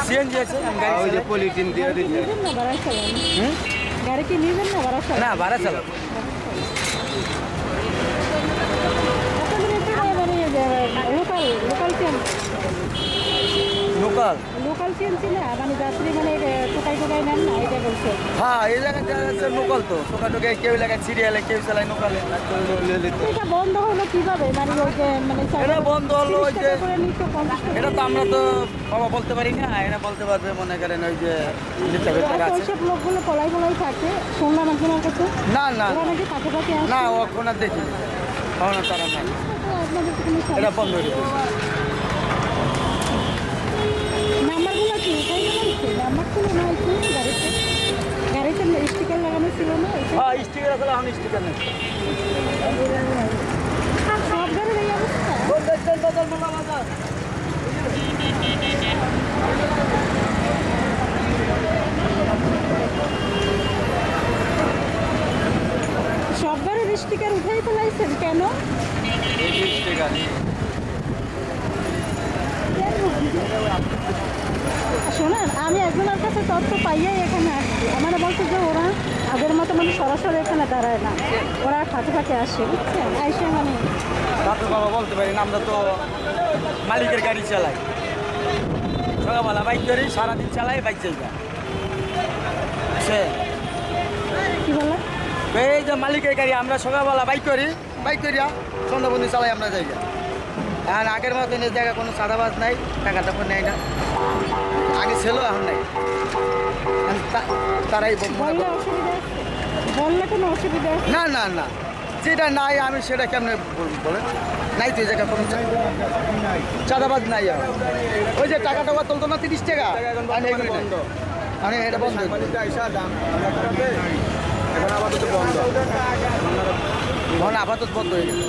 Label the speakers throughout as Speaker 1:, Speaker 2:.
Speaker 1: CNG আছে আমি গাড়ি
Speaker 2: ওই যে
Speaker 1: চালাই।
Speaker 2: পলিথিন দিয়ে দিচ্ছে।
Speaker 3: না ভাড়া চালান
Speaker 1: হুম?
Speaker 3: গাড়ি কি নিবেন না ভাড়া চালান
Speaker 1: না ভাড়া চালাবো।
Speaker 3: আপনাদের এখানে মানে local local train
Speaker 1: local
Speaker 3: local train ছিল মানে যাত্রী মানে টোকাই টোকাই নেন না এটা বলছে
Speaker 1: হ্যাঁ এই জায়গাটা হচ্ছে লোকাল তো টোকা টোকে কেউ লাগায় সিরিয়ালে কেউ চালায় লোকালে।
Speaker 3: এটা বন্ধ হলো কিভাবে মানে ওই যে মানে
Speaker 1: এটা বন্ধ হলো ওই
Speaker 3: 30
Speaker 1: যে
Speaker 3: টাকা করে নিত 50 টাকা
Speaker 1: এটা তো আমরা তো বাবা বলতে পারি না, এরা বলতে পারবে মনে করেন ওই যে লিটার টাকা আছে।
Speaker 3: ওইসব লোকগুলো পলাই পলাই থাকে শুনলাম একজনের কাছে
Speaker 1: না না
Speaker 3: ওরা নাকি থাকে থাকে আসে
Speaker 1: না ওখানে আর দেখিনি, ওখানে তারা নাই,
Speaker 3: আপনাদের তো কোনো
Speaker 1: এটা বন্ধ হয়ে গেছে।
Speaker 3: নাম্বারগুলো কি উঠাই গেছে নাম্বার ছিল না হয়েছে গাড়িতে স্টিকার লাগানো ছিল না
Speaker 1: হ্যাঁ স্টিকার আসলে এখন স্টিকার নেই।
Speaker 3: সব গাড়ির এই অবস্থা সব গাড়ির স্টিকার উঠাই ফেলাইছেন কেন শোনেন আমি একজনের কাছে তথ্য পাইয়াই এখানে আসছি আমার বলছে যে ওরা আগের মতো মানে সরাসরি এখানে দাঁড়ায় না ওরা ফাঁকে ফাঁকে আসে বুঝছেন আইসে মানে
Speaker 1: তা তো বাবা বলতে পারি না, আমরা তো মালিকের গাড়ি চালাই, সকালবেলা বাইক করি, সারাদিন চালাই বাইক চাই সে
Speaker 3: কি বলে
Speaker 1: এই যে মালিকের গাড়ি আমরা সকালবেলা বাইক করিয়া সন্ধ্যাবন্দি চালাই আমরা জায়গা। আর আগের মতন এই জায়গায় কোনো সাদাবাজ নাই, টাকা টাকা নেয় না, আগে ছিল এখন নাই, তারাই
Speaker 3: বললে অসুবিধা আছে বললে কোনো অসুবিধা আছে
Speaker 1: না না না যেটা নাই আমি সেটা কেমন বলে নাই তো এই জায়গায় কোনো চাঁদাবাজ নাই। ওই যে টাকা টাকা তুলতো না 30 টাকা মানে এটা বন্ধ এখন আপাতত বন্ধ হয়ে গেছে।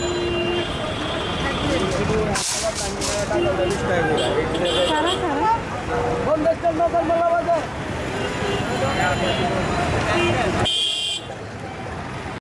Speaker 3: সারা সারা
Speaker 1: বন্ধ